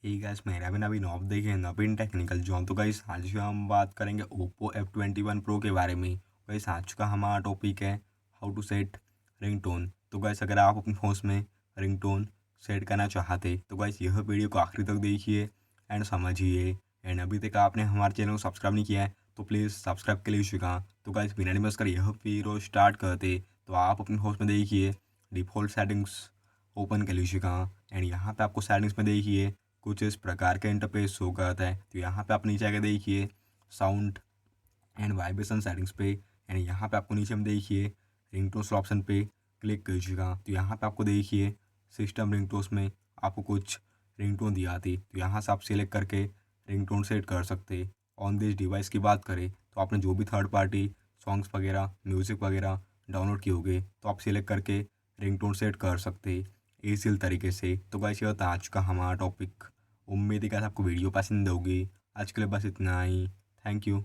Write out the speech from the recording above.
ठीक है, मेरा भी नवीन आप देखें नवीन टेक्निकल जॉन। तो गाइस आज जो हम बात करेंगे ओप्पो F21 प्रो के बारे में। गाइस आज का हमारा टॉपिक है हाउ टू सेट रिंगटोन। तो गाइस अगर आप अपने फोन में रिंगटोन सेट करना चाहते तो गाइस यह वीडियो को आखिरी तक देखिए एंड समझिए। एंड अभी तक आपने हमारे चैनल को सब्सक्राइब नहीं किया है तो प्लीज़ सब्सक्राइब के लिए चुका। तो गाइस बिना नहीं बस कर यह वीडियो स्टार्ट करते तो आप अपने फोन में देखिए डिफ़ॉल्ट सेटिंग्स ओपन कर लीजिए का। एंड यहाँ पे आपको सेटिंग्स में देखिए कुछ इस प्रकार का इंटरफेस शो करता है। तो यहाँ पे आप नीचे आके देखिए साउंड एंड वाइब्रेशन सेटिंग्स पे। एंड यहाँ पे आपको नीचे में देखिए रिंगटोन्स ऑप्शन पे क्लिक कीजिएगा। तो यहाँ पे आपको देखिए सिस्टम रिंगटोन्स में आपको कुछ रिंगटोन दी आती। तो यहाँ से आप सिलेक्ट करके रिंगटोन सेट कर सकते। ऑन दिस डिवाइस की बात करें तो आपने जो भी थर्ड पार्टी सॉन्ग्स वगैरह म्यूज़िक वगैरह डाउनलोड किए होंगे तो आप सिलेक्ट करके रिंगटोन सेट कर सकते इसी तरीके से। तो गाइस ये था आज का हमारा टॉपिक। उम्मीद है कि आपको वीडियो पसंद होगी। आज के लिए बस इतना ही। Thank you.